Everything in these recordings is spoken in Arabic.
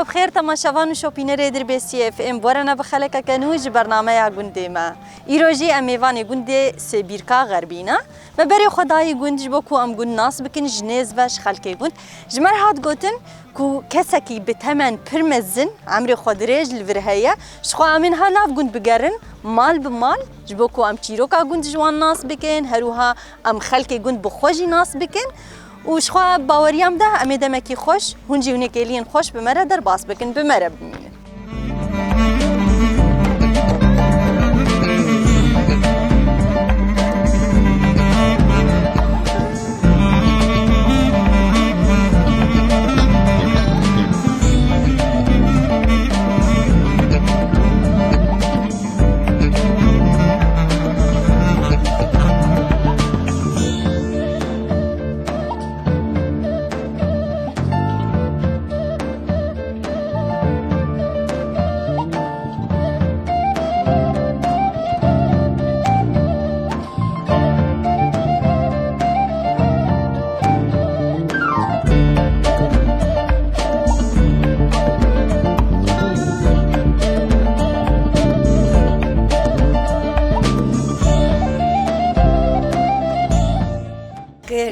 بخير تماشاوان و شوپینر دربیسی اف ام ورنا بخلک کنوج برنامه گنده ما ایروجی امیوان گنده سبیرکا غربینا ما بری خدای گندج بکو ام گند ناس بکن جنیز وش خلکی گند جمر هات گوتن کو کسکی بتمن پرمزن عمري خدريج الفرهية شخو امين ها ناف گند بگرن مال بمال جبوكو ام چیروکا گند جوان ناس بکن هروها ام خلکی گند بخوجی ناس بکن وشخوا باوريام ده امي دمكي خوش هونجي ونكيلين خوش بمره در باس بكن بمره بمين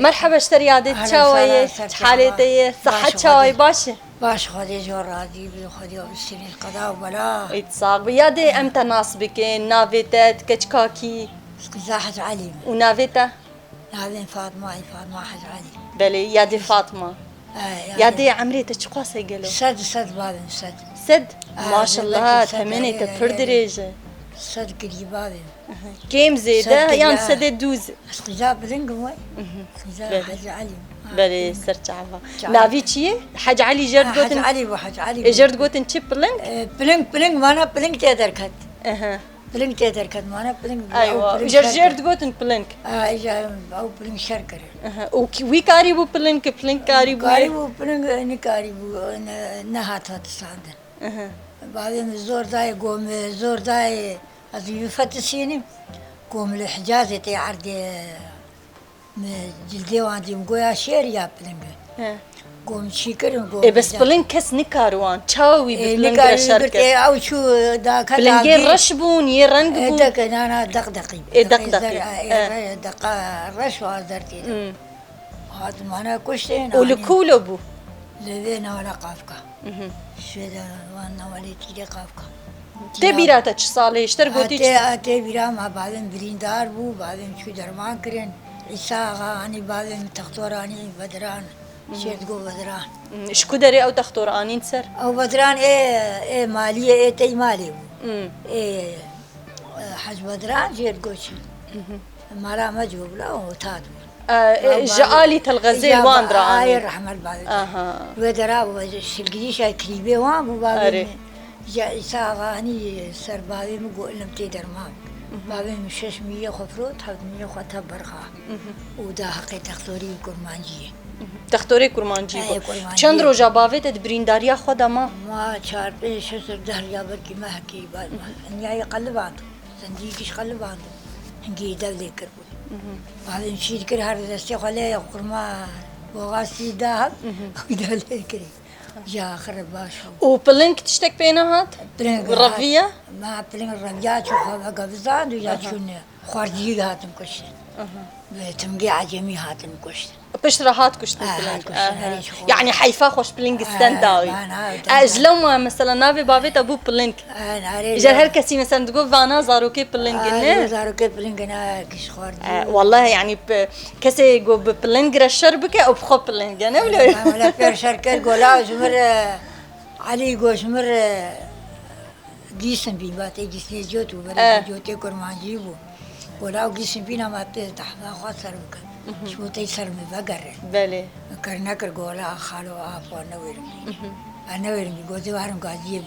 مرحبا اشتري عادت شاوية حالتي صحة شاوي باشا باش خدي جور راضي بخدي وبسني القضاء وبلا اتصاق بيادي امتى ناس بكين نافيتات كشكاكي زاحت علي ونافيتا نافين فاطمة حج علي بلي يادي فاطمة يادي عمري تشقاسي قالوا سد بعدين سد ما شاء الله ثمانية تفردريجة سد قريب بعدين كيم زيدة يعني سد دوز خجاب بلنقم وي خجاب حج علي بلي سرت عفا نافي تشي حج علي جرد قوتن حج علي جرد قوتن تشي بلنك بلنك مانا بلنك تقدر كت اها بلنك تقدر كت مانا بلنك ايوه جرد قوتن بلنك اجا او بلنك شركر اها وي كاريبو بلنك كاريبو بلنك نكاريبو نهات هتساندن اها بعدين زور داي از يفتسيني قوم الحجاز تي عردي جلدي وعندي مقويا شير يا بلنك قوم شيكر قوم إيه بس بلنك كس نكاروان تشاوي بلنك رشركة او شو داك بلنك رشبون يرنقبون دك انا دقدقي دقدقي دق رشوا درتي هذا معنا كشتين ولكولو بو لذينا ولا قافكا شدا وانا وليتي قافكا تبيراتا چه ساله اشتر گوتی ate بيرا ما بعدين بريندار بو بعدين شو درمان كرين عيسى غاني بعدين تختوراني بدران شيرتقو بدران شكو داري او تختورانين سر او بدران ايه ماليه ايه تي مالي بو ايه حج بدران شيرتقو شي مالا مجوب لا وتاد جالي تلغزيل وان دراني اي الرحمه بعد ودرا شلقيش كريبه وان بو بعدين جاء ساغاني سر بابي مقول لم تقدر ما بابي مش 600 خفروت 700 خطها برخا ودا حقي تختوري كرمانجي چند روزا باوي ته برينداريا خدا ما 4 5 6 دهر بركي ما حكي بعد نهايه قلبات صنديقش قلبات نجي دلي كربو بعدين شي كر هذا دستي خليه قرما وغاسي دهب ودلي كري يا خرب باشا وبلنك تشتك بينها هات الرفية ما بلنك الرفية شو خا قبضان ويا شون خارجي هاتم كشتن تمقي عجمي هاتم كشتن بشرة هات كشتن بلنك يعني حيفا خوش بلنك ستانداوي اجلو مثلا نافي بافي تابو بلنك جر هر كسي مثلا تقول فانا زاروكي بلنك نه زاروكي بلنك انا كش خارجي والله يعني كسي يقول بلنك رشربك او بخو بلنك نه ولا بير شركه قولا جمر علي قوش مر جيسن بي باتي جيسن جوتو ولا جوتي كرمانجي بو ولا جيسن بينا ما تحفا خاطر بك شو تيسر مبقر بله كرنا كر قولا خالو افو انا ويرمي قوتي وارم قاضي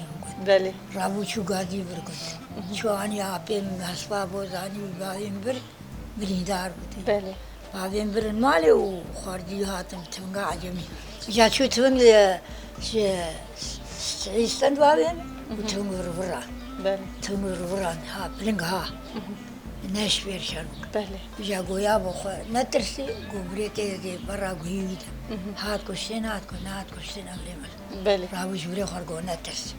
بله رابو شو قاضي بركت شو اني ابي حسبا بوزاني بعدين بريندار بله بعدين بر مالي وخارجي هاتم تمقى عجمي جا شو تمقى عيستان بعدين وتمقى رفران بله تمقى رفران ها بلنق ها ناش بير شنو بله جا قويا بخو نترسي قبريتي دي برا قويدا هات كشتين هات كشتين أمليمس بله رابو جبري خرقو نترسي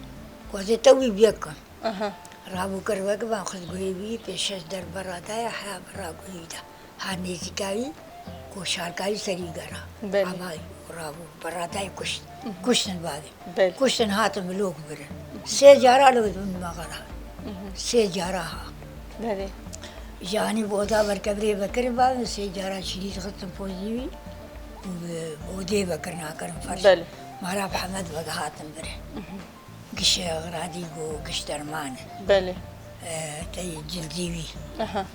قوزي توي بيكم اها رابو كروك بان خد قويبي بيشش در برا دايا حيا برا قويدا هات نيزي كاوي کو شارکایی سری گرا آبای رابو برادای کشتن بعدی کشتن هاتم ملوک برن سه جارا لود من مغرا سه جارا ها بله یعنی بودا برکبری بکر بعد سه جارا شدید ختم پوزیوی بودی بکر ناکرم فرش بله مارا محمد بگه هاتم بره گش غرادی گو گش درمان بله تی جلدیوی اها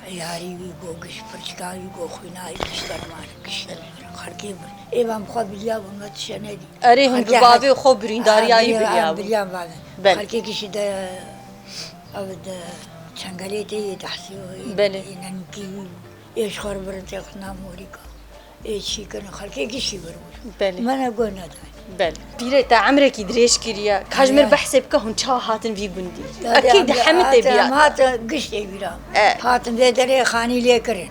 عیاری وی گو گش پرچکاوی گو خوینایی گش درمان گش خرکی بر ایوام خواب بلیا بونت شنیدی اره هم بابی خوب برینداریایی بلیا بعد خرکی گش ده ابد چنگلیتی تحسیو بله اینکی ایش خور برنت خنا موریکا ایشی کنه خرکی گشی برود بله من اقول ندای بله بیره تا عمرکی دریش کریه کاجمر بحث بکه هون چه هاتن وی گوندی اكيد حمد بیا هات گشت بیرام هاتن بدره خانی لیکرن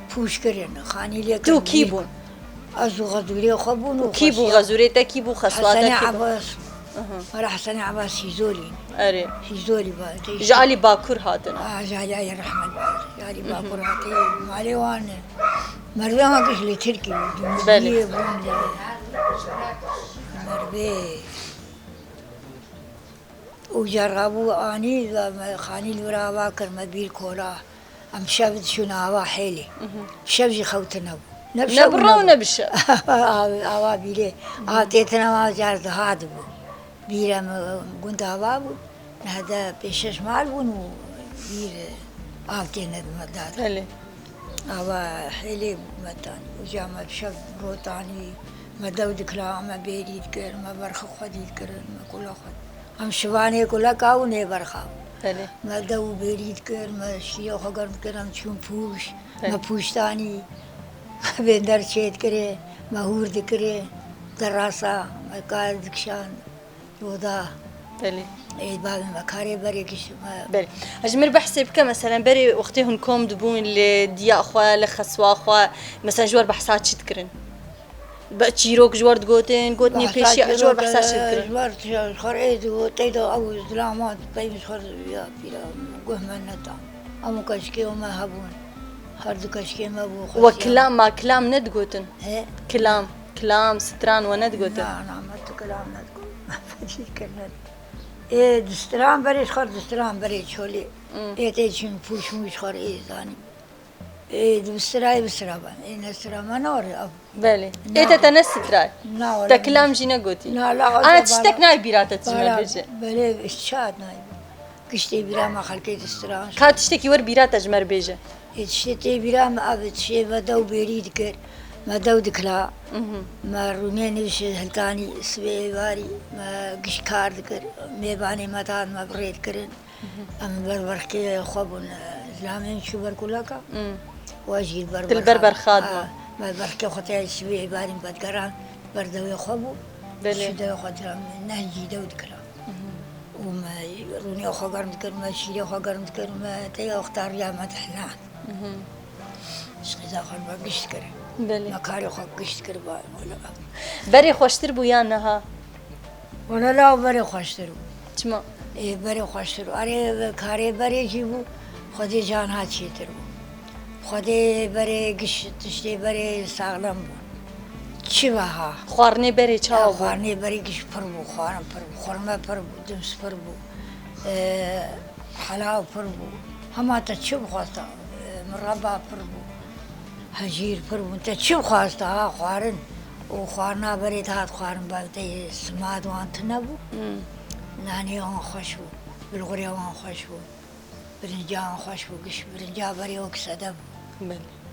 پوش کرن خانی لیکرن تو کی بون ازو غزوری خبون کی بو غزوری تا کی بو خسواتا حسن عباس مرا حسن عباس هيزولي اره هيزولي با جالي باكور هاتن جالي يا رحمن جالي باكور هاتي مالي وان مروه ما كشلي تركي بله مروه وجربوا اني خاني الوراوا كرمبيل كولا ام شبت شناوا حيلي شبجي خوتنا نبرا ونبشا اوا بيلي اعطيتنا ما جارد هادبو بيرم كنت هوابو هذا بيشش مالبون بير اعطينا المداد بله اوا حيلي متاني وجامع شب روتاني ما دود كلام ما بيريد كر ما برخ خديد كر ما كل خد هم شواني كل كاوني برخا بله ما دو بيريد كر ما شيء خقرن كرم شون پوش ما پوشتاني بندر شيد كره ما هورد كره دراسة ما قاعد كشان ودا بله اي باب ما كاري بري كش بله اجمر بحسب كم مثلا بري وقتهم كوم دبون لديا اخوا لخسوا اخوا مثلا جوار بحثات شتكرن بتشيروك جوار تقوتين قوتني بيشي جوار بحثات شتكرن جوار خريد وتيدو او زلامات بيمش خر يا بلا قهمن نتا ام كشكي وما هبون هرد كشكي ما بو وكلام ما كلام ندقوتن ايه كلام ستران وندقوتن لا انا عملت كلام ندقو ما فدي كلمه ايه دستران بريش خر دستران بريش شولي ايه تيجين فوش مش خر ايه ثاني ايه دستراي بسرابان ايه نسرا ما نور بله ايه تتنستراي لا تكلام جينا قوتي لا لا انا تشتك ناي بيرات تجمع بيجي بله اشتاد ناي كشتي بيرا ما خلقي دستران كات تشتكي ور بيرات تجمر بيجي اشتي بيرا ما ابد شي ما دو بيريد كر ما دو دكلا ما رونين وش هلكاني سبي باري ما قش كار ذكر ميباني ما تان ما بريد كرن ام بربركي خبون زلامين شو بركولاكا واجي البربر البربر خادمه ما بركي خطي سبي باري بدكران بردو خبو بله شدو خطرا نهجي دو دكلا وما روني اخو قرن ذكر ما شيري اخو قرن ذكر ما تي اختار يا ما تحنان شخصا خربا قش كرن بله ما كاري خو قشت كربا ولا بري خوشتر بو يانها ولا لا بري خوشترو تما ايه بري خوشترو اري كاري بري جيبو خدي جان هات شيترو خدي بري قشت تشتي بري ساغلم بو چيبها خوارني بري چاو بو خوارني بري قش پربو خوارن پربو خورما پربو دمس پربو حلاو پربو هما تشوب خواستا مربى پربو هجير فرو انت شو خواستا خوارن وخوارنا بريد هات خوارن باوتي سماد وان تنبو ناني وان خوشبو بالغريا وان خوشبو برنجا وان خوشبو قش برنجا بري وكسدبو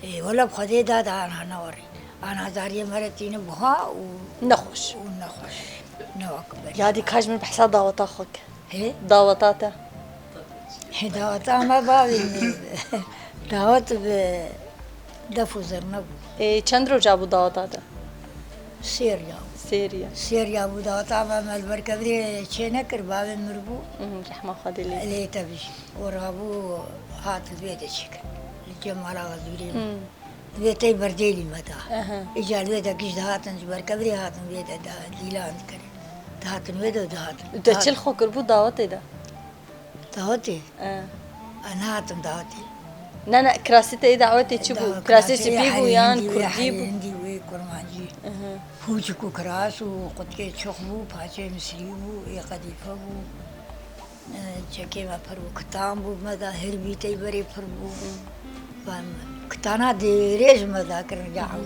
اي ولا بخدي داد انا نوري انا داري مرتين بها نخوش ونخوش نوك يا دي كاج من بحسا دعوة اخوك ايه دعوتاتا دعوتا ما بابي دعوت دفو زرنبو ايه چند رو جابو دعوتاتا سير ياو سيريا سيريا ابو داتا ما البركبري تشينا كرباب مربو رحمة خدي لي اللي تبش ورابو هات البيت شك الجمال غزوري بيتي برديلي متى اجا البيت كيش هاتن بركبري هاتن بيت دا ديلان كري هاتن بيت هاتن تشيل خو كربو دعوتي ده دعوتي انا هاتن دعوتي نانا كراسيتي دعوتي تشبو كراسيتي بيبو يان كرديبو هندي وي كرمانجي فوجكو كراس وقد كي تشخبو باشي مسريبو يقديفو چکه ما پرو کتام بو مدا هربی تی بری پربو کتانا دیریج مدا کرن جاو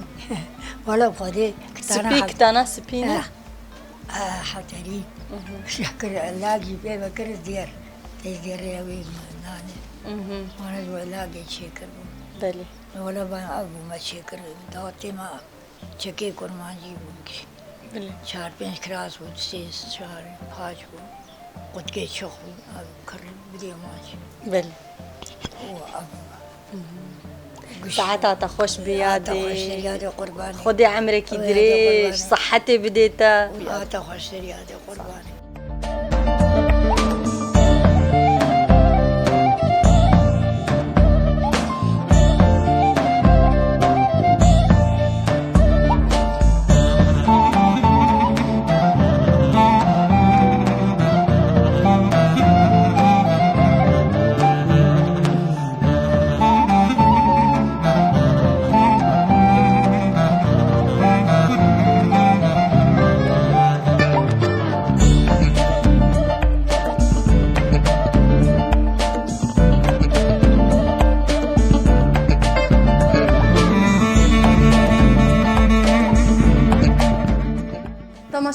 ولا خودی کتانا سپینا حتری شکر علاجی به بکر دیر تی دیر روی نانی وانا جو علاجی شکر بله ولا با ابو ما شکر داوتی ما چکه کرمانجی بونکی بله 4-5 کراس بود 3-4 پاج بود قد كي شغل كرم بدي ماشي بله ساعتها تخوش بيادي قرباني خدي عمرك يدريش صحتي بديتا تخوش رياضي قرباني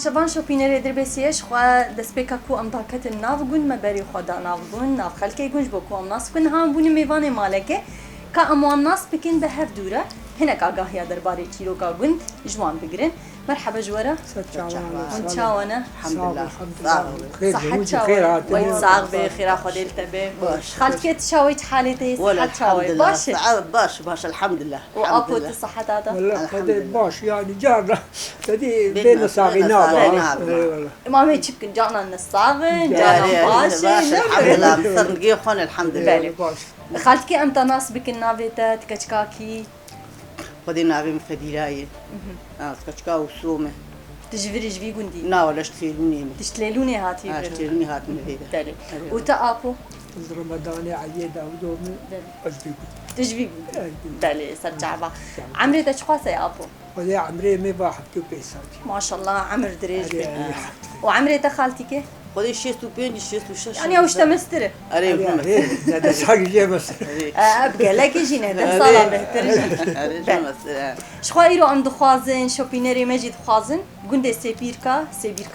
شبان شوپینر دربسیش خو دسپیکا کو ام طاقت ناف گون مبری خدا ناف گون ناف خلکی گونج بو کو ناس کن هم بونی میوان مالکه کا اموان ناس بکن به هر دوره هناك آگاهی درباره چیروکا گوند جوان بگیرن مرحبا جوارا ان شاء الحمد لله صحة شاوي ويتصاغ بخير خديل تبي خالكيت شاويت حالتي صحة شاوي باش باش الحمد لله وابو الصحة هذا والله خديت باش يعني جارنا هذه بين صاغينا ما ما يشبك جانا نصاغن جانا باش الحمد لله مصر خون الحمد لله خالتك امتى ناس بك النافيتا تكشكاكي خدينا عبي مفديراي تكشكا وسومه تجفري جفي قندي نا ولا اشتريلوني تشتليلوني هاتي اشتريلوني هات من هيدا تالي وتأبو رمضان عيدا ودوم أجبي تجفي تالي سرجعبا عمري تشخاصة يا أبو ولا عمري ما بحكي بيساتي ما شاء الله عمر دريج وعمري تخالتك خدي شيستو بين شيستو شش يعني وش تمستر أريب هذا صار جاي بس أبقى لك يجينا ده صلاة بهتر شخويرو عم دخوازن شوبينري مجد خوازن قندي سيبيركا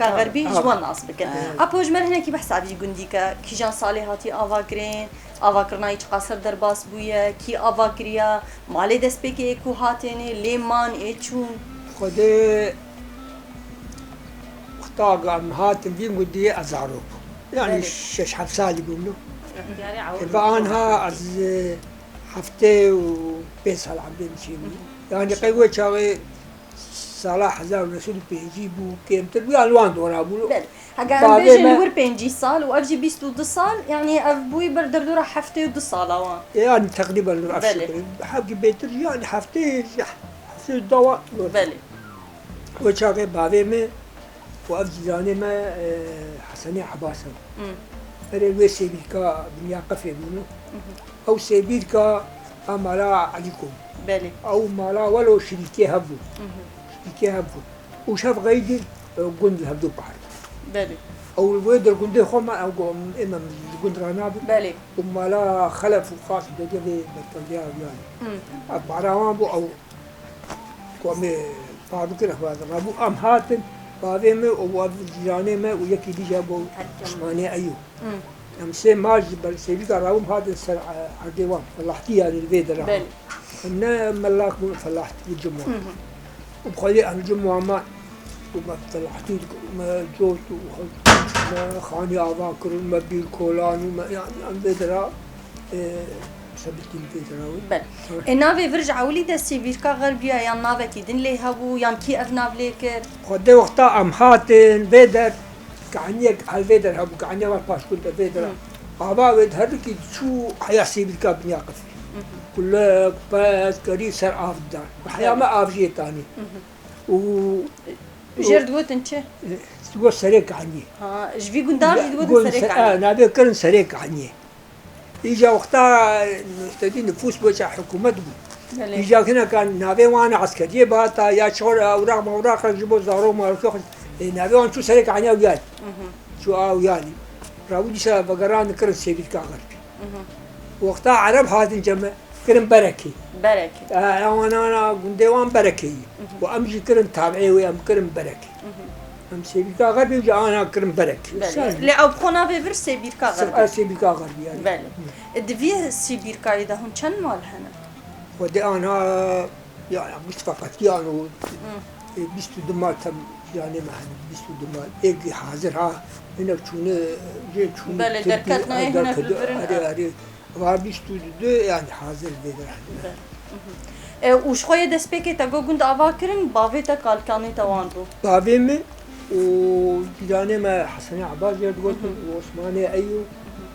غربي جوان ناس بكن أبو جمل هنا كي بحس عبي قنديكا كي جان صالحاتي آواكرين آواكرنا يج قصر درباس بويا كي آواكريا مالي دست بكي ايكو هاتيني ليمان ايچون خدي اختاق عم هاتم في مدية أزعروب يعني شش حفصال يقولوا فأنها از حفتة وبيسال عم بيمشيني يعني قوة شاوي صلاح هزار رسول بيجيبوا كيم تربي ألوان دورا بقولوا هكا بيجي نور بينجي صال وأفجي بيستو دصال يعني أبوي بردر دورا حفتة ودصال وان يعني تقريبا حابي بيتر يعني حفتة الدواء بلي وشاوي بابي وأفجي زاني ما حسني حباسا هذا سيبيركا بنيا قفي منه أو سيبيركا أمالا عليكم بلي أو مالا ولو شريكي هبو شريكي هبو وشاف غيدي قند هبدو بحر بلي أو الويدر قند خما أو إمام قند رانابي بلي ومالا خلف وخاص بدي بترجع يعني أبعراوان بو أو قومي بارو كده هذا رابو أم هاتن بعدين ما وجاني ما وياك يجي جابوا ماني أيوه أمسي ماج بالسيبي كراهم هذا السر عديوان فلاحتي يعني الفيدرا بل إنه ملاك من فلاحتي الجمعة وبخلي أنا الجمعة ما وما فلاحتي ما زوج ما خاني أباكر ما بير كولان وما يعني الفيدرا سبتين في تراوي بله نافي فرجع وليد سيبيركا غربية يا نافي كيدن لي هبو يا كي أفناف ليكر خدي وقتا أم هاتن بيدر كعنيك على بيدر هبو كعنيك على باشكول بيدر أبا بيد هركي شو حياة سيبيركا بنياقف كلك بس كري سر أفضل وحياة ما أفجي تاني و جرد قوت انت تقول سريك عني ها جبي قندار يقول سريك عني نبي كرن سريك عني إجا وقتها تدي نفوس بوجه حكومة بو إجا هنا كان نبي وانا عسكرية باتا يا شغل أوراق ما أوراق جبوا زارو ما شو نبي وانا شو سريك عني وياي شو وياني راودي سا بقران كرن سيبيت كاغر وقتها عرب هذا جمع كرن بركي أنا قندوان بركي وأمشي كرن تابعي ويام كرن بركي أم سيبيكا غربي وجا أنا كرم برك. لا أو بخونا بيفر سيبيكا غربي. سيبيكا غربي يعني. بله. الدفيه سيبيكا إذا هم كم مال هنا؟ ودي أنا يعني مش فقط يعني بيستو دمال تم يعني ما هن بيستو دمال إيجي حاضرها هنا شونه جي شونه. بله دركتنا هنا في البرن. أري وبيستو ده يعني حاضر بيدر. وش خويا دسبيكي تاجو قند أفاكرن بافيتا كالكاني توانرو. بافيمي وجيراني ما حسني عباس يقول وعثماني أيو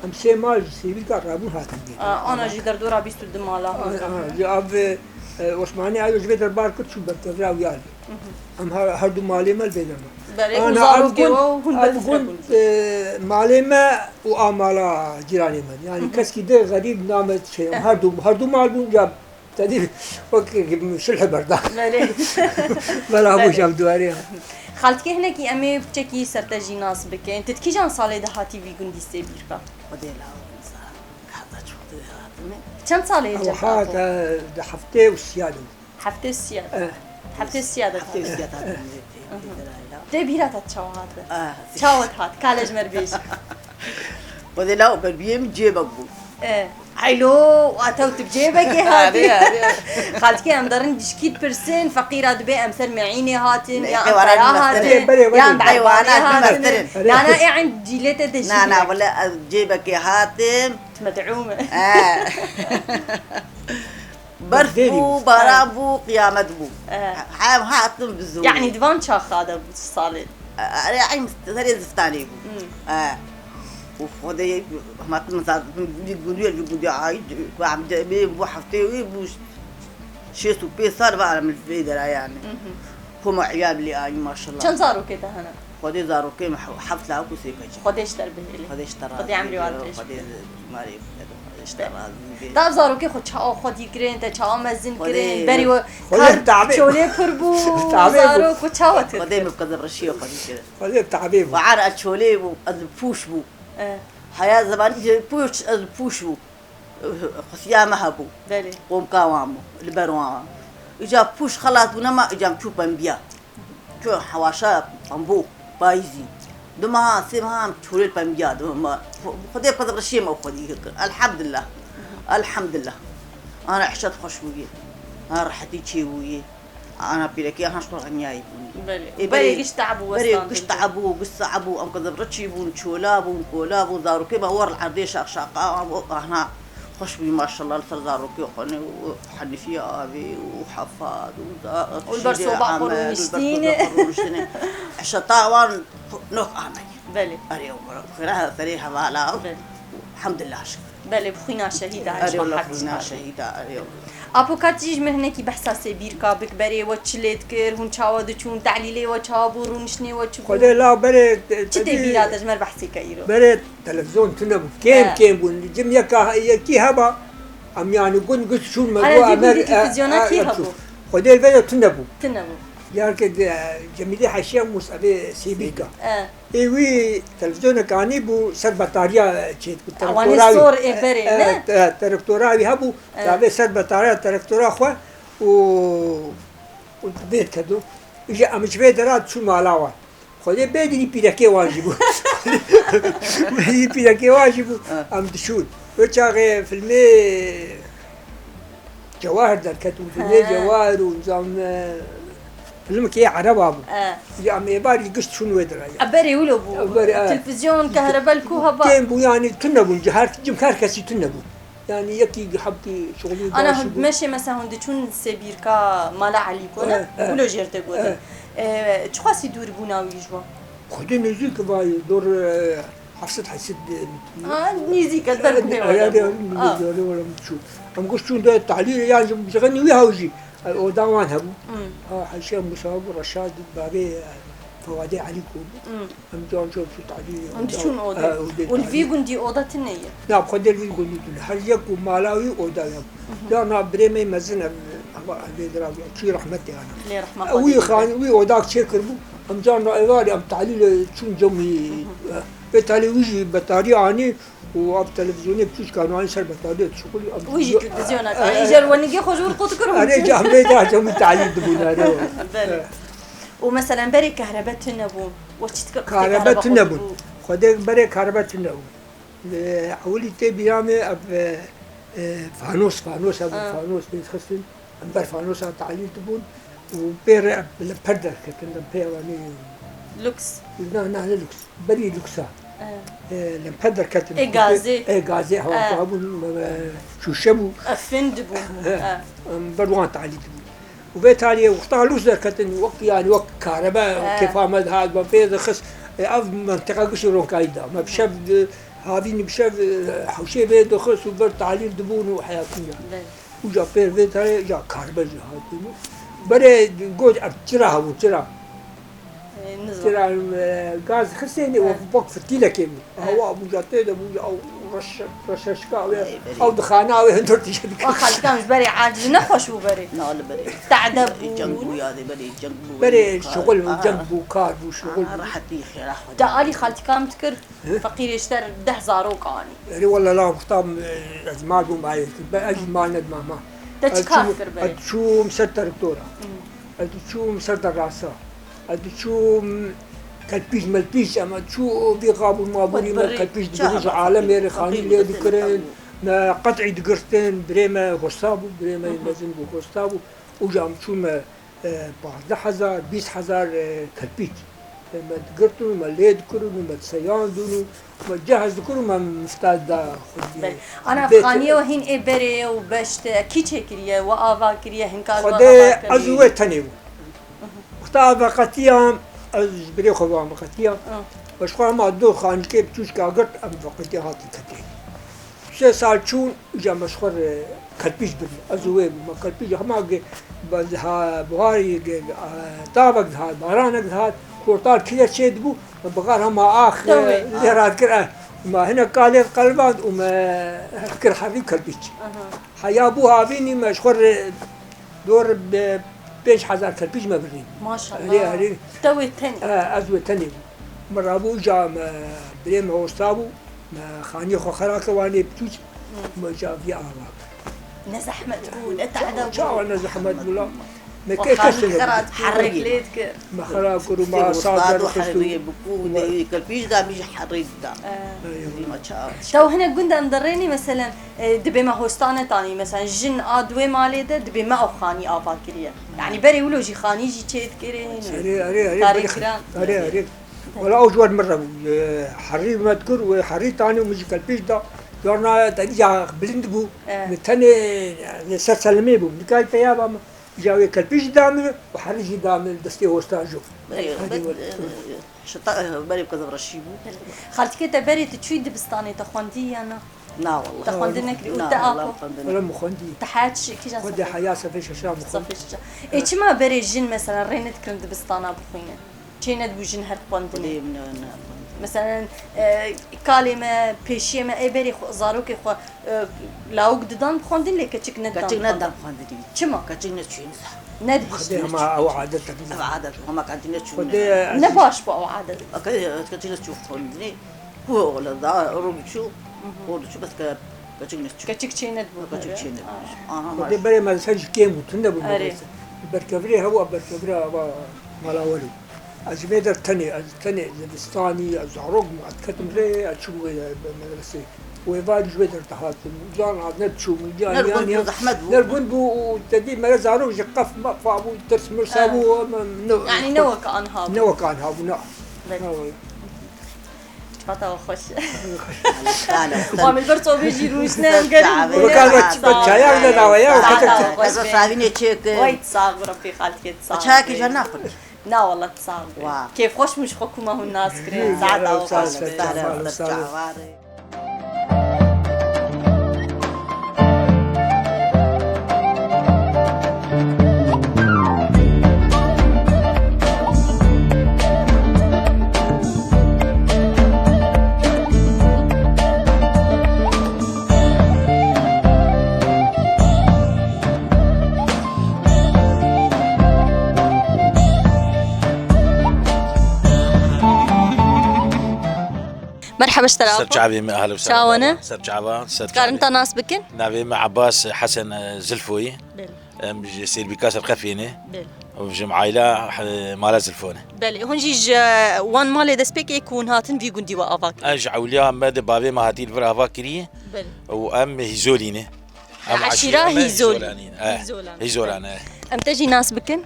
أم سيمال سيبيكا رابون هاتن. أنا جدر دورا بيستو دمالا. جاب عثماني أيو جبت البار كل شو بتفرع ويالي. أم هردو مالي مال بينما. أنا أقول مالي ما وأمالا جيراني من يعني كسكي ده غريب نامت شيء هردو مال بون جاب. تدري وكي شو الحبر ده بلا أبو شاب دواري خالتك هنا كي أمي بتشكي سرتجي ناس بك أنت تكي جان صالة ده هاتي في جندي سيبيركا ودي لا هذا شو ده كم صالة جاب هذا ده حفتة والسيادة حفتة السيادة حفتة السيادة حفتة السيادة ده بيرات تشاوهات تشاوهات هات كالج مربيش ودي لا بربيم جيب أبو حلو واتوت بجيبك هاتي خالتك ام درن دشكيت برسن فقيره دبي امثل معيني هاتن يا هاتن يا بعيوانا هاتن انا عند جيلته دشكيت لا ولا جيبك هاتم مدعومه برفو برابو قيامة بو هاتم بالزوج يعني دفان شاخ هذا صالد يعني مستثري زفتاني بو وخذي ما تنسى بيقولوا عايد وعم جايبين بو حفتي بوش شيء سوبي صار بقى من الفيدرا يعني هم عيال اللي آي ما شاء الله كم صاروا كده هنا خذي زاروا كم حفلة أكو سيكاج خذي اشتر به لي خذي اشترى خذي عمري والدش خذي ماري اشترى دار زاروا كي خد شاو خدي كرين تا مزن كرين بري و كار شولي كربو زاروا كشاوت خذي مبكذب رشيو خذي كده خذي التعبيب وعار شولي بو البوش بو حياة زمان بوش بو خصيامها بو بلي قوم كوامو البروام إجا بوش خلاص ونما إجا مشوف بنبيا شو حواشا بنبو بايزي دمها سمها مشهور البنبيا دم خدي بقدر الشيء ما خدي الحمد لله الحمد لله أنا عشت خوشوية أنا رحتي شيوية أنا بيلك يا هاشتغل عنياي بلي قش تعبوا بري قش تعبوا قش صعبوا أم كذا برتشيبون شولابون كولابون زارو كي بهور العرضية شاقة هنا خوشبي ما شاء الله الفرزارو كي خوني وحنفية أبي وحفاد والبرسو بحر ونشتين عشتاوان نوك آمي بلي أريو خيرها ثريها بالا الحمد لله شكرا بلي بخينا شهيدة أريو الله بخينا شهيدة أريو أبو كاتيج مهنكي بحساسي بيركا بكبري وتشليت كير هون شاود تشون تعليلي وتشابور ونشني وتشبو خدي لا بري تدي بيرات أجمر بحسي كايرو بري تلفزيون تنبو كيم بون جم يكي هبا أم يعني قن شون مجموعة أنا دي تلفزيونات كي هبو خدي الفيديو تنبو يعني جميلة حشية موسى سيبيكا إيوي تلفزيون كاني بو سر بطارية شيء تركتوراوي تركتوراوي هبو تابع سر بطارية تركتورا خوا والبيت كدو يجي أمش بيت راد شو مالاوا خدي بيدني بيركي واجبو بيدني بيركي واجبو أم تشود وشاغي فيلمي جواهر دركتو فيلمي جواهر ونظام فيلم كي عرب أبو يا عم يباري قشت شنو يدري أبري ولو بو تلفزيون كهرباء الكوهباء كيم بو يعني تنبو جهار جم كار كسي تنبو يعني يكي حبكي شغلي انا ماشي مثلا هندي چون سبيركا مالا علي كونه ولو جرت قول تخواسي دور بوناوي جوا خدي نزيك باي دور حفصت حسد نيزيك الدرب ولا مشو ام قشتون ده التعليل يعني بغني وياها وجي وداوان هبو حشام مصاب رشاد بابي فوادي عليكم ام جون شوف في التعليل انت شون اوضه والفيجون دي اوضه تنيه لا خدي الفيجون دي حريك ومالاوي اوضه لا انا بريمي مزنا بيدرا شي رحمتي انا لي رحمه وي خان وي وداك شكر ام جون ايوالي ام تعليل شون جمي بالتالي ويجي بطارية وبتلفزيوني بتوش كانوا عن سر بطارية شغلي ويجي تلفزيونات يجي ونجي خجور قط كرهم أنا جا ميدا جم التعليم دبونا ومثلا بري كهرباء النبو وتشتك كهرباء النبو خدك بري كهرباء النبو أولي تبيامي أب فانوس أبو فانوس بيتخسن أمبر فانوس على تعليم دبون وبير لبردر كتن بيراني لوكس لا لوكس بري لوكسا لم حدر كاتب غازي هو ابو شو شبو افندبو بروان تعليم وبالتالي وقتها لوز كاتن وقت يعني وقت كهرباء كيف عمل هذا بفيض خص اف منطقه قشرون كايدا ما بشاف هذين بشاف حوشي بيد خص وبر تعليم دبون وحياتنا وجا بير بالتالي جا كهرباء جا بري جوج ابتراها وترا ترى غاز خسيني وبوك فتيلة كيمي هو أبو جاتين أبو أو رشاشكا أو دخاناوي هندرتي شدك وخالد كان بري عاجز نخوش وبري لا بري تعدب جنبو يا ذي بري جنبو بري شغل جنبو كاربو شغل راحتي خير تعالي خالتي كام تكر فقير يشتر 10,000 قاني يعني والله لا مختام أجمال بوم باي أجمال ند ماما تشكافر بري أدشو مسرت دكتورة أدشو مسرت راسا أدشو كالبيش مالبيش أما تشو بيغابو المابوري ما كالبيش دقريش عالم يا رخاني اللي ذكرين ما قطعي دقرتين بريما غصابو بريما يمازن بغصابو وجام شو ما 11,000 20,000 كالبيش ما دقرتو ما ليه دكرو ما تسيان دونو ما جهز دكرو ما مفتاز دا خدي أنا أفغانية وهين إبري وبشت كيتشي كريه وآفا كريه هنكال خدي أزوي تنيو اختار قتيام از بري خوام قتيام باش خوام ما دو خان كيف توش كاغت ام وقتي هات كتي شي سال چون جا مشخور كلبيش بر ازوي ما كلبيش ما بها بغاري طابق هذا بارانك هذا كورتال كذا شي دبو بغار ما اخ ليرات كره ما هنا قال قلبان وما فكر حبيب كلبيش حيابوها بيني مشخور دور 5,000 كلبيش ما برين ما شاء الله عليه توي تاني أزوي تاني مرة أبو جا بريم هوستابو ما خاني خو خراك واني بتوج ما جا في أعراق نزح مدبول أتعدى جا نزح مدبولا ما كيف حرق ليتك ما خراك وما صادر حرية بكو كلبيش دا مش حريق دا ما شاء تو هنا قلنا مدريني مثلا دبي ما هوستانة تاني مثلا جن آدوي مالي ده دبي ما أو خاني آفا كريه يعني بري ولو جي خاني جي تشيد كرين أري ولا أوجود مرة حري ما تذكر وحري تاني ومجي كلبيش دا دورنا تجي بلند بو نتاني سلمي بو نكاي تيابا جاوي كلبيش دامل وحريجي دامل دستي هوستان جو شطاء بري بكذا رشيبو خالتك انت بري تشوي دبستاني تخوندي انا لا والله تخوندي نكري وتاكو ولا مخوندي تحاتش كي جا ودي حياه صفيش شام صفيش ايش ما بري جن مثلا رينت كرند دبستانا بخوينا تشينت بو جن هر خوندني مثلا كلمه بيشيمه اي بري زاروكي خو لاوك ددان بخوندين لك كتشك ندان كتشك ندان بخوندين چما كتشك نتشين ندهش ما او عادتك او عادت هما كانتين نتشون نباش بو عادت كتشك نتشوف خوندني هو ولا دا روبشو هو شو بس كتشك نتشوف كتشك تشينت بو كتشك تشينت ودي بري ما سج كيم وتندب بركبري هو بركبري مالاولو أجمدر تاني زبستاني أزعرق أتكتم ري أشوف مدرسة ويفاد جويدر تحات جان عاد نتشو يعني نرجون بو تدي مرز عروق جقف ما فابو ترس مرسابو يعني نوك عنها نعم فتا خوش لا وامل برتو بيجي روشنا نقرب وكان بتشايا ولا دوايا وكتب هذا صابين تشيك وايد تصاغ ربي خالتي تصاغ شاكي جناخ لا والله تصاغ كيف خوش مش حكومة هو الناس كريم سعادة وخوش مرحبا اشتراكم سرجعبي من اهلا وسهلا شاونه سرجعبا كار انت ناس بكن نبي مع عباس حسن زلفوي بل سير بكاس الخفينه بل وجم عائله مال زلفونه بل هون جيج وان مالي دسبيك يكون هاتن في جندي وافاك اج عوليا مد بابي ما هاتي الفرا فاكريه بل وام هيزولينه عشيره هيزولين هيزولان ام تجي ناس بكن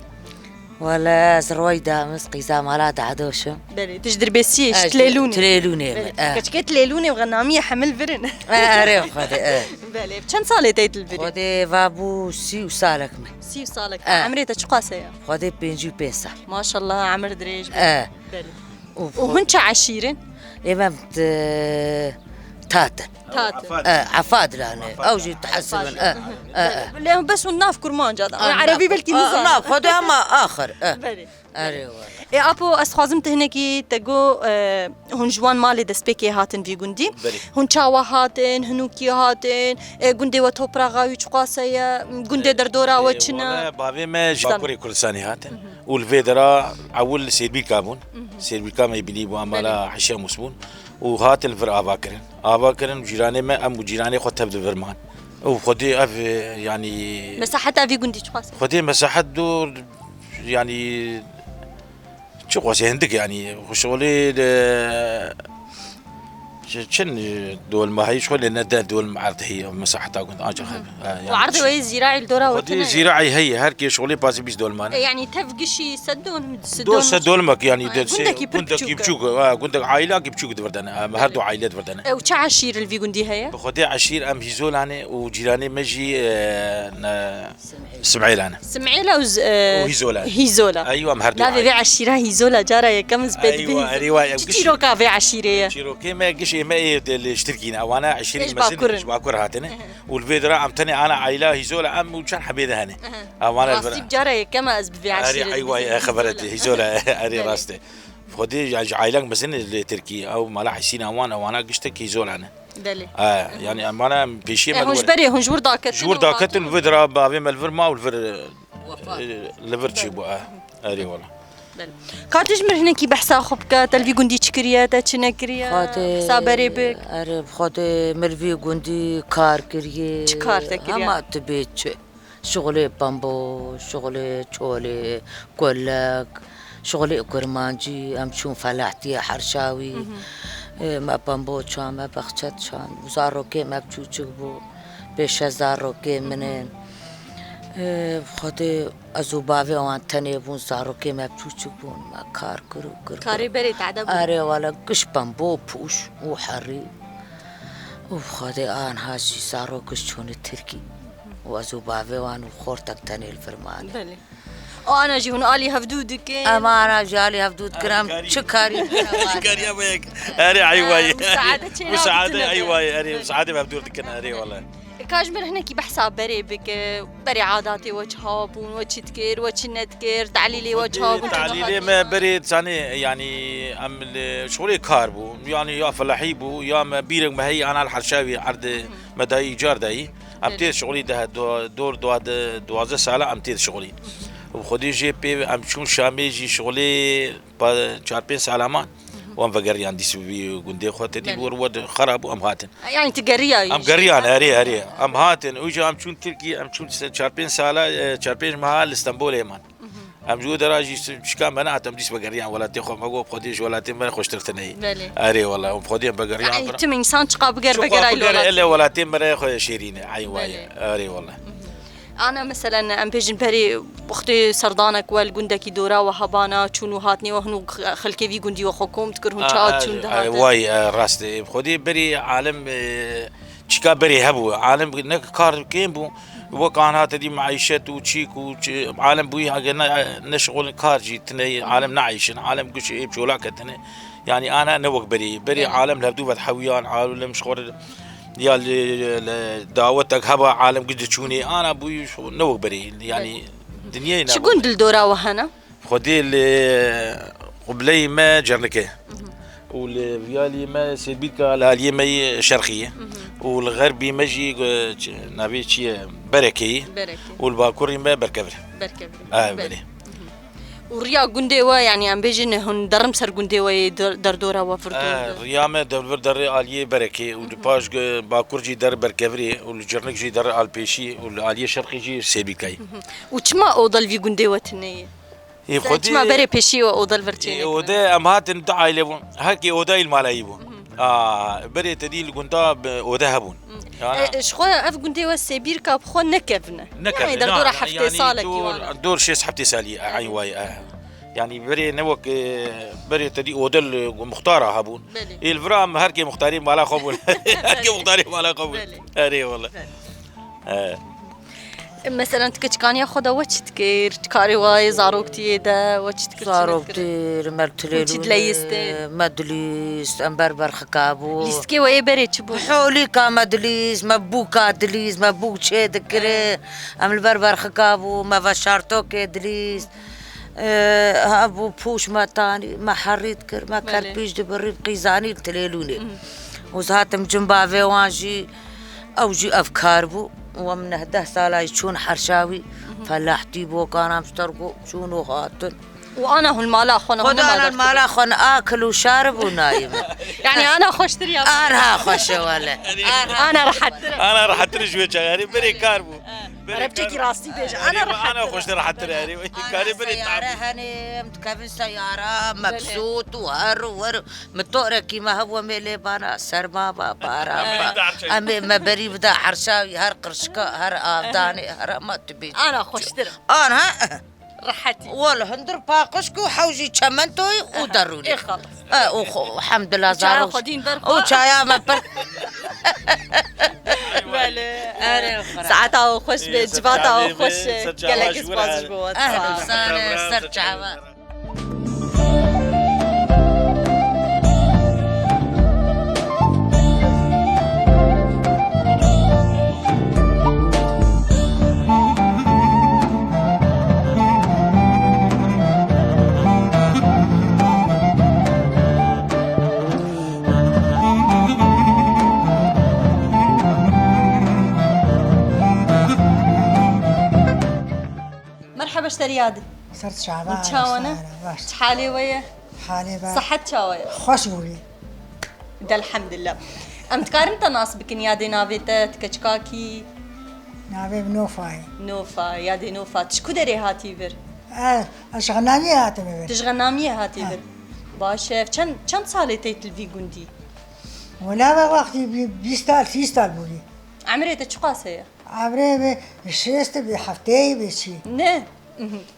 ولا زرويدا مسقيزا مالات عدوشم بلي تجدر بسيش تليلوني تليلوني كشكيت تليلوني وغنامية حمل فرن عرف هذا بلي بشن صالي تيت الفرن خدي بابو سي وسالك مي سي صالك عمري تشقاسة يا خدي بينجي بيسا ما شاء الله عمر دريج اه بلي وهنش عشيرين إمام تاتا تات عفاد لاني اوجي تحسن بلي بس والناف كرمان جاد عربي بلكي نزال لا خدي اما اخر بلي ايوه إيه أبو أسخازم تهنكي تجو هون جوان مالي دسبيكي هاتن في جندي هون شاوا هاتن هنوكي هاتن جندي وتوبرا غاوي شقاسية جندي دردورا وتشنا بابي ما جاكوري كرساني هاتن والفيدرا اول سير بيكابون سير بيكام يبني بو امالا حشا مسبون وهات الفر افاكرن جيراني ما ام جيراني خدتها بالفرمان وخدي اف يعني مساحتها في جندي شقاسية خدي مساحة دور يعني شو قوسي عندك يعني شغلي شن دول ما هي شغل لان دول معرض هي مساحتها كنت اجر يعني وعرض وي زراعي الدورة ودي زراعي هي هركي شغلي باسي بيش دول مانا يعني تفقشي سدون سدول مك يعني كنتك يبشوك كنتك عائله يبشوك دردنا هردو عائلات دردنا وش عشير الفي جندي هي بخدي عشير ام هيزول انا وجيراني مجي سمعيل انا سمعيله وهيزولا هيزولا ايوه مهردو لا في عشيره هيزولا جارة كم زبد ايوه تشيرو كافي عشيره تشيرو كيما قش ما اشتركينا وانا 20 إيش مسنه باكر هاتني والفيدرا عمتني انا عائله هيزولا ام وشان حبيده هنا وانا نصيب جارة كما ازب في عشيره ايوه خبرتي هيزولا اري راستي خدي عائله مسنه تركي او مال 20 وانا قشتك هيزولا انا بلي يعني انا بيشي ما هون جبري هون جور داكت جور داكت الفيدرا بابي الفرما والفر لفرتشيبو اري والله كاتج من هنا كي بحسا خبكة تلفي جندي تشكريا تشنا كريا حسابري بك عرب خدي ملفي جندي كار كريه كار تكريا اما تبيت شغلي بامبو شغلي تشولي كولك شغلي كرمانجي امشون فلاحتي حرشاوي ما بامبو شان ما بخشت شان زاروكي ما بچوچبو بيش زاروكي منين خدي ازوباوي وان تنيبون زاروكي ما بچوچبون ما كار كرو كاري بري تعدب اري ولا قش بامبو بوش وحري وخدي ان هاشي زاروكش شون التركي وازوباوي وان خورتك تاني الفرمان بلي انا جي هون الي هفدودك اما انا جالي هفدود كرام شكاري شكاري يا بيك اري ايواي مساعدة ايواي اري مساعدة ما بدور دكنا اري والله كاجمر هنا كي بحساب بري بك بري عاداتي وجهابون وتشتكر وتشنتكر تعليلي وجهابون تعليلي ما بري ثاني يعني ام شغلي كاربو يعني يا فلاحيبو يا ما بيرك ما هي انا الحرشاوي عرض مدى ايجار داي ام تير شغلي ده دور دوازه ساله ام تير شغلي وخدي جي بي ام شون شامي جي شغلي با 4 سالمان وام فقريان دي سوي قندي خوتي دي ورود خراب ام هاتن يعني تقريا ام قريان اري ام هاتن وجا ام شون تركي ام شون 4 ساله 4 محل اسطنبول يمان ام جو دراجي شكام بنات ام ديس بقريان ولا تخو مغو خديش ولا تم خش ترتني اري والله ام خدي بقريان يعني تم انسان تقا بقر بقر الا ولا تم خو شيرين اي واي اري والله انا مثلا ام بيجن بري وقتي سردانك والجندكي دورا وهبانا تشونو هاتني وهنو خلكي في جندي وحكومت كرهن شاد تشون ده واي راستي خدي بري عالم تشكا بري هبو عالم نك كار كيمبو وكان هات دي معيشات وتشيك عالم بوي حقنا نشغل كارجي تني عالم نعيشن عالم كل شيء بشولا كتني يعني انا نوك بري عالم لهدو حويان عالم مشغول يا دعوتك هبا عالم قد تشوني انا بوي نوك بري يعني دنيا شكون دلدورا وهنا خدي اللي قبلي ما جرنكه والفيالي ما سيبيكا الهالية ما شرقية والغربي ماجي نبي شي بركي والباكوري ما بركبر بلي وريا جنديوا يعني ام بيجن هن درم سر جنديوا دردورا وفردو ريا ما در اليه بركي والباج باكورجي در بركبري والجرنك جي در البيشي والاليه شرقي جي سيبيكاي وچما اودل في جنديوا تنيه ما بري بيشي واودل فرتيني وده امهات ندعي لهم هكي اودا المالايبو بري تديل كنتا اودا هبون شخو اف كنتي وسبير كاب خو نكفنا يعني دردوره حفتي يعني صالك دور شيس حفتي سالي عين واي يعني بري نوك بري تدي اودل مختاره هبون الفرام هركي مختارين مالا قبول هركي مختارين مالا قبول اري والله مثلا تكتكانيا خدا وچتكير تكاري واي زاروكتي دا وچتكير زاروكتي مدليستين مدليس امبربر خكابو ليسكي واي بري تشبو حولي كا مدليس مبوكا دليس مبوك شي دكري ام البربر خكابو ما فشارتو كي دليس ابو بوش ما تاني ما حريت كر ما كربيش دبري قيزاني تليلوني وزهاتم جنبا فيوانجي او جي افكار بو ومن 11 سالة يشون حرشاوي فلاحتي بو كان مشتركو شونو هاتن وانا هو المالا خونه انا المالا خون اكل وشارب ونايم يعني انا خوش تريا انا خوش ولا انا راح اترجم شغالي بري كاربو ربتكي راسي بيج انا خوش راح اترجم كاري بري سيارة هني متكفن سيارة مبسوط وهر متورة كيما هو ميلي بانا سرما بارا امي ما بري بدا حرشاوي هر قرشكا هر افداني هر ما تبي انا خوش ترى انا راحتي والله هندر باقشكو حوجي تشمنتوي ودروني ايه خلص الحمد لله زارو وشايا ما بر ساعتها خوش بجباتها خوش قالك اسباس جوات اهلا وسهلا سرجعوا مرحبا اشتريادي صرت شعبان متشاونة حالي ويا حالي بقى صحة شاوية خوش بولي ده الحمد لله ام تقارنت ناس بكن يادي نافيتا تكچكاكي نابي بنوفاي نوفا يادي نوفا تشكو دري هاتي فر اشغلنامي هاتمي تشغل نامية هاتي فر باشا چند سالي تيتل في جندي ولا بقى وقتي 20 سال 30 سال بولي عمري تشقاس هي عمري بشيست بحفتي بشي نه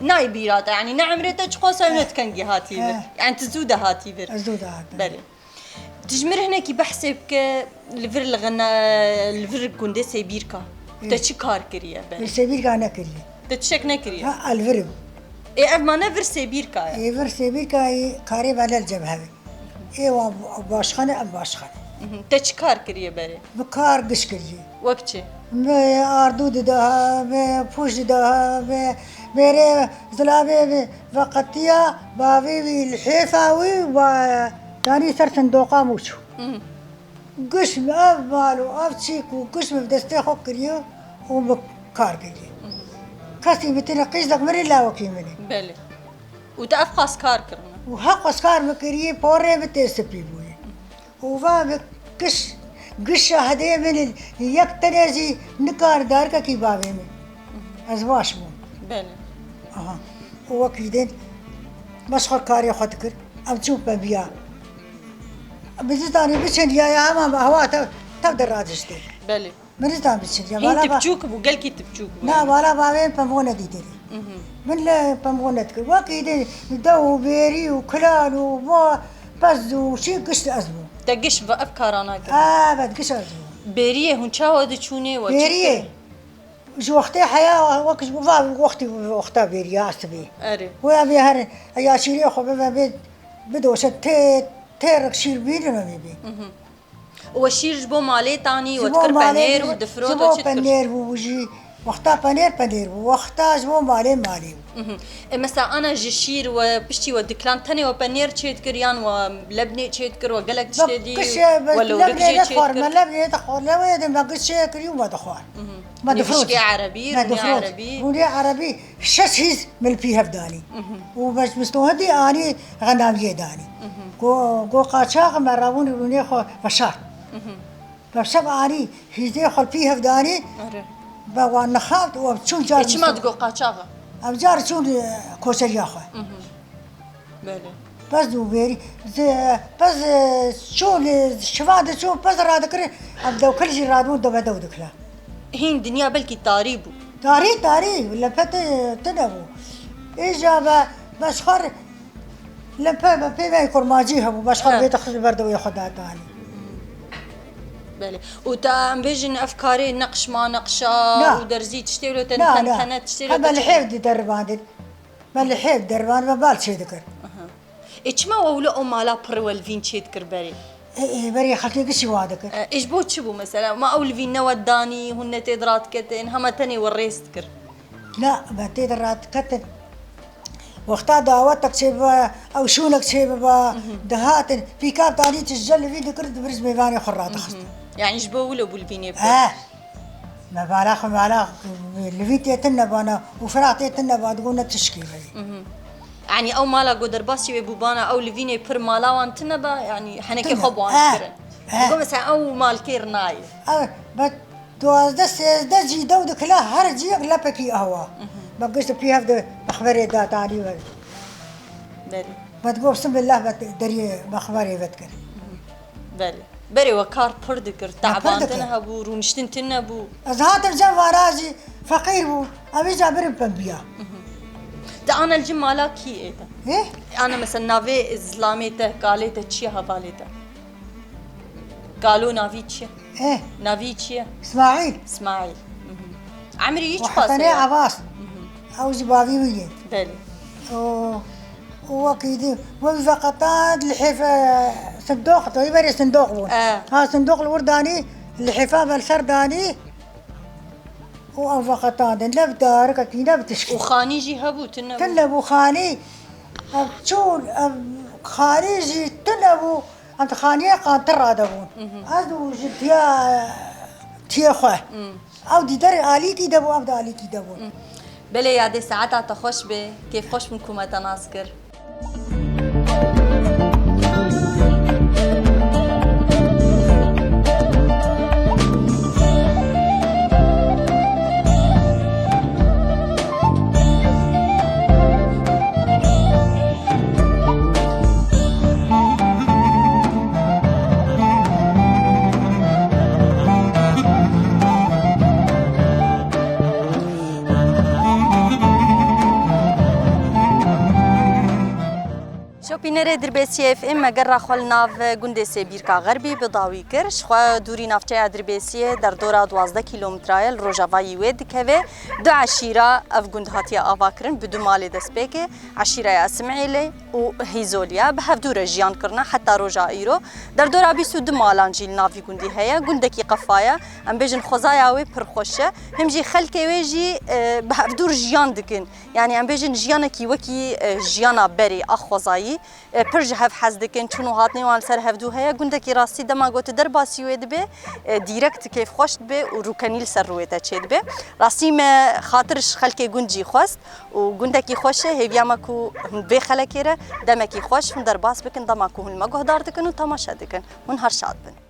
ناي بيراتا يعني نعمري تشقاس هي تكنجي هاتي فر يعني تزوده هاتي فر ازود هات بلي تجمر هناكي بحسب ك الفر الغنا الفر جندي سيبيركا تشي كار كريا بلي السبيل كان كري تشك نكريا الفرب ايه ما نفر سيبيركا ايه فر سبيل كاي قريب على الجبهه ايه باشخانه باشخانه تشكار كريا بلي بكار قش كري وقتي بأردو دها بفوش دها بيري زلابي وقتيا بابي الحيفاوي وتاني سر صندوقا موشو قسم أبالو أفتشيكو قسم بدستي خو كريو وبكار كريو كاسي بتنا قيسدك مري لا وكي مني بلي وتأفقاس كار كرنا وحق اسكار بكري بوري بتسبي بوي وفا قش هدي من يكتنزي نكار دار كي بابي من ازواش بون بلي هو كيدين مشخر كاري خدكر ام تشوف بيا بزيتاني بشن يا ما هو تقدر راجشتي بلي من زدان بتشجع هين تبچوك بو قال كي تبچوك لا ولا بابين بمونة دي دي من لا بمونة كي وكيد دو بيري وكلال وما بس وشي قشت أزمو دقش بأفكارنا بعد قشت أزمو بيريه هون شاو دشوني بيريه جو وقتي حياة وقت وقتها بيريه أستبي أري ويا بيهر يا شيري خو بدو شت تيرك شير بيرنا بيبي وشير جبو مالي تاني وتكر بانير ودفروت جبو بانير وجي وقتها بانير وقتها جبو مالي مثلا انا جشير وبشتي ودكلان تاني وبانير تشيت كريان ولبني تشيت كر وقلك تشتدي ولا لبني تخور ما لبني تخور لا ويد ما قلت شيء كريم ما تخور ما دفروت عربي وني عربي شسيز من فيها بداني وبس مستوهدي اني غناميه داني جو قاچاق مراون وني خو بشار بشب اني هيدي خل فيها بداني بوان نخاط وشون جار ايش ما تقول قاچاغه أبجار شون كوشر ياخو بله بس دوبيري بس شون شفاد شون بس رادكر أبدو كل شيء رادون دو بدو دكلا هين دنيا بلكي تاريبو تاري ولا فت تدبو إجابة بس خر لما ما يكون ماجيها بس خر بيتخذ بردو ياخدها تاني بله وتا بيجن افكاري نقش ما نقشا ودرزي تشتي ولا تنتنه تشتي ولا بالحيف دي دربان بالحيف دربان ما بال شي ذكر ايش ما ولا مالا برول فين شي ذكر بري بري خلتي قشي وادكر ايش بو تشبو مثلا ما اول فين وداني هن تدرات كتن هم تاني وريس ذكر لا بتدرات كتن وقتها دعوتك شيبا او شونك شيبا دهات في كاب تاني تسجل في ذكر برز ميفاني خرات خست يعني جبوا ولا بالفيني ما بالاخ اللي في تيتنا بانا وفراتيتنا بعد قلنا تشكيل يعني او مالا قدر باسي بوبانا او لفيني بر مالا وان تنبا يعني حنكي خبوان كرن يقول مثلا او مال كير ناي بس دس جي دو دكلا هر جي لبكي اهوا بقيت فيها في مخبري دا تاني بلي بتقول بسم الله دري مخبري بذكر بلي بري وكار بردكر تعبان تنهبو رونشتن تنبو ازهات الجو رازي فقير بو ابي جابر بنبيا دا انا الجم مالا كي ايتا ايه انا مثلا نافي اسلاميته قاليته تشي هفاليته قالوا نافي تشي ايه نافي تشي اسماعيل عمري يش قاسي عباس او جبابي ويه بلي وكيدي وفقطات الحفا صندوق طيب صندوق بون ها صندوق الورداني الحفا بالسرداني وفقطات نبدار كتينا بتشكي وخاني جي هبو تنبو خاني شون خارجي تنبو انت خانيه قانتر رادبون ازو جتيا تيخه او دي در الي كي دبو ابدا الي كي دبو بلي يا دي ساعات تخش به كيف خوش منكم تناسكر شوپینر دربیسی اف ام مگر خال ناو گنده سبیرکا غربی بداوی کرش خو دوری نافچه دربیسی در دورا 12 کیلومترایل روجاوایی ود که دو عشیره اف گند هاتی آواکرن بدو مال دسپیک عشیره اسمعیلی و هیزولیا به هف دور جیان کرنا حتی روجا ایرو در دورا 22 مالان جیل ناوی گندی هيا گندکی قفایا ام بجن خزایاوی پرخوشه هم جی خلکی ویجی به هف دور جیان دکن یعنی ام بجن جیانا کی وکی جیانا بری اخوزایی پرج هف حز دکن چونو هاتنی وان سر هف دو هيا گندکی راستی دما گوت در باسی وید به دایرکت کیف خوشت به و روکنیل سر رویتا چید به راستی ما خاطرش خلکی گنجی خواست و گندکی خوشه هیویاما کو به خلکیره دمکی خوش من در باس بکن دما کو هل مگه دار دکن و تماشا دکن من هر شاد بن